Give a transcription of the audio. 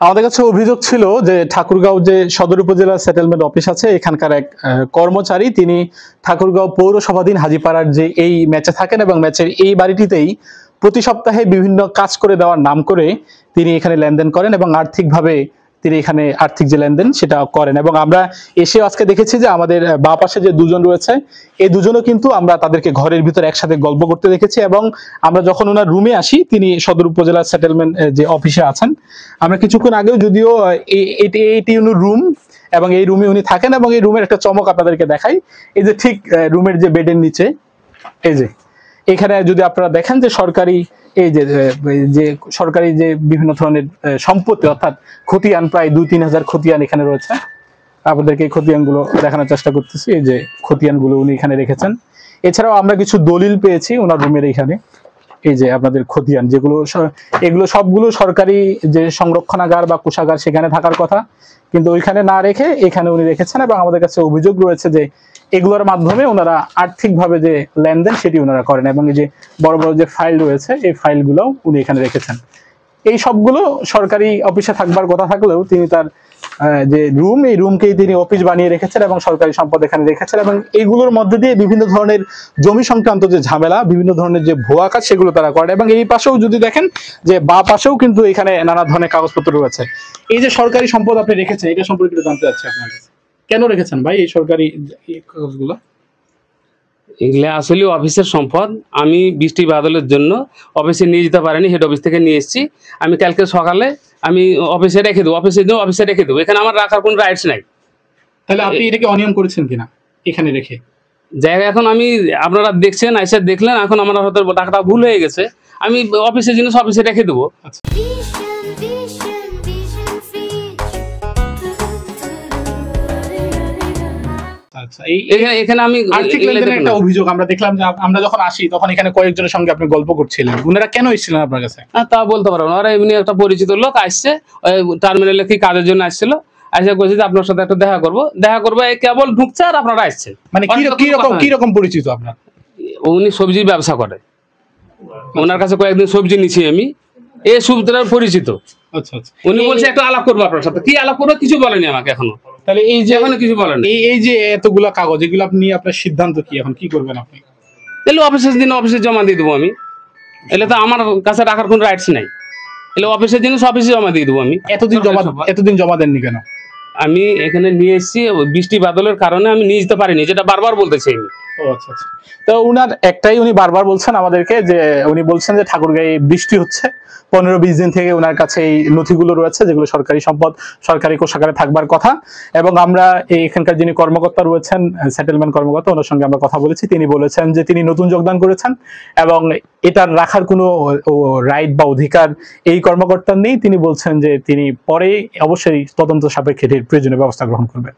আমাদের কাছে অভিযোগ ছিল যে ঠাকুরগাঁও যে সদর উপজেলা সেটেলমেন্ট অফিস আছে এখানকার এক কর্মচারী তিনি ঠাকুরগাঁও পৌরসভাধীন হাজীপাড়ার যে এই ম্যাচে থাকেন এবং ম্যাচের এই বাড়িটিতেই প্রতি সপ্তাহে বিভিন্ন কাজ করে দেওয়ার নাম করে তিনি এখানে লেনদেন করেন এবং আর্থিকভাবে তিনি এখানে আর্থিক যে লেনদেন সেটা করেন। এবং আমরা এসে আজকে দেখেছি যে আমাদের বাঁ পাশে যে দুজন রয়েছে এই দুজনও কিন্তু আমরা তাদেরকে ঘরের ভিতরে একসাথে গল্প করতে দেখেছি। এবং আমরা যখন ওনার রুমে আসি, তিনি সদর উপজেলা সেটেলমেন্ট যে অফিসে আছেন, আমরা কিছুক্ষণ আগেও যদিও এটি উনার রুম এবং এই রুমে উনি থাকেন এবং এই রুমের একটা চমক আপনাদেরকে দেখাই। এই যে ঠিক রুমের যে বেডের নিচে এই যে এখানে যদি আপনারা দেখেন যে সরকারি এই যে সরকারি যে বিভিন্ন ধরনের সম্পত্তি অর্থাৎ খতিয়ান প্রায় 2-3 হাজার খতিয়ান এখানে রয়েছে। আপনাদেরকে এই খতিয়ানগুলো দেখানোর চেষ্টা করতেছি। এই যে খতিয়ানগুলো উনি এখানে রেখেছেন। এছাড়াও আমরা কিছু দলিল পেয়েছি ওনার রুমের এখানে। এই যে আপনাদের খতিয়ান যেগুলো এগুলো সবগুলো সরকারি যে সংরক্ষণাগার বা কোষাগার সেখানে থাকার কথা, কিন্তু ওইখানে না রেখে এখানে উনি রেখেছেন। এবং আমাদের কাছে অভিযোগ রয়েছে যে এগুলোর মাধ্যমে ওনারা আর্থিকভাবে যে লেনদেন সেটি ওনারা করেন এবং এই যে বড় বড় যে ফাইল রয়েছে এই ফাইলগুলো উনি এখানে রেখেছেন। এই সবগুলো সরকারি অফিসে থাকবার কথা থাকলেও তিনি তার যে রুম এই রুমকেই তিনি অফিস বানিয়ে রেখেছেন এবং সরকারি সম্পদ এখানে রেখেছেন। এবং এইগুলোর মধ্যে দিয়ে বিভিন্ন ধরনের জমি সংক্রান্ত যে ঝামেলা, বিভিন্ন ধরনের যে ভুয়া কাজ সেগুলো তারা করেন। এবং এই পাশেও যদি দেখেন যে বা পাশেও কিন্তু এখানে নানা ধরনের কাগজপত্র রয়েছে। এই যে সরকারি সম্পদ আপনি রেখেছেন এটা সম্পর্কে জানতে চাচ্ছি আপনার কাছে, কেন রেখেছেন ভাই এই সরকারি কাগজগুলো? এগুলো আসলে অফিসের সম্পদ। আমি বৃষ্টি বাদলের জন্য অফিসে নিয়ে যেতে পারিনি, হেড অফিস থেকে নিয়ে এসেছি। আমি কালকে সকালে আমি অফিসে রেখে দেবো, অফিসে রেখে দেবো। এখানে আমার রাখার কোনো রাইটস নাই। তাহলে আপনি এটাকে অনিয়ম করেছেন কিনা এখানে রেখে? জায়গা এখন আমি আপনারা দেখছেন, আইসা দেখলেন, এখন আমার হয়তো টাকাটা ভুল হয়ে গেছে। আমি অফিসের জিনিস অফিসে রেখে দেবো। এখানে আমি আর্থিক লেনদেনের একটা অভিযোগ আমরা দেখলাম যে আমরা যখন আসি তখন এখানে কয়েকজনের সঙ্গে আপনি গল্প করছিলেন। ওনারা কেন এসেছিলেন আপনার কাছে? তা বলতে পারবো না। ওরা এমনি একটা পরিচিত লোক আসছে, টার্মিনালে কি কাজের জন্য আসছিল। আইসা কইছে যে আপনার সাথে একটা দেখা করবো, কেবল ঢুকছে আর আপনারা আসছে। মানে কি রকম পরিচিত আপনার? উনি সবজি ব্যবসা করে, ওনার কাছে কয়েকদিন সবজি নিছি আমি, এই সবজিটার পরিচিত। আচ্ছা আচ্ছা। উনি বলছে একটা আলাপ করবো আপনার সাথে। কি আলাপ করবো কিছু বলেনি আমাকে এখনো। তাহলে এই যে এখনো কিছু বলেন, এই যে এতগুলা কাগজ এগুলো আপনি আপনার সিদ্ধান্ত কি, এখন কি করবেন আপনি? এলে অফিসের দিন অফিসে জমা দিয়ে দেবো আমি। এলে তো আমার কাছে রাখার কোনো রাইটস নাই। এলে অফিসের জিনিস অফিসে জমা দিয়ে দেবো আমি। এতদিন জমা দেননি কেন? আমি এখানে নিয়ে এসেছি বৃষ্টি বাদলের কারণে আমি নিয়ে যেতে পারিনি, যেটা বারবার বলতেছি আমি। ও আচ্ছা আচ্ছা। তো উনার একটাই উনি বারবার বলছেন আমাদেরকে যে উনি বলছেন যে ঠাকুরগাঁয়ে বৃষ্টি হচ্ছে 15-20 দিন থেকে ওনার কাছে এই নথিগুলো রয়েছে যেগুলো সরকারি সম্পদ, সরকারি কোষাগারে থাকবার কথা। এবং আমরা এখানকার যিনি কর্মকর্তা রয়েছেন, সেটেলমেন্ট কর্মকর্তা, ওনার সঙ্গে আমরা কথা বলেছি। তিনি বলেছেন যে তিনি নতুন যোগদান করেছেন এবং এটার রাখার কোনো রাইট বা অধিকার এই কর্মকর্তার নেই। তিনি বলছেন যে তিনি পরে অবশ্যই তদন্ত সাপেক্ষে প্রয়োজনীয় ব্যবস্থা গ্রহণ করবেন।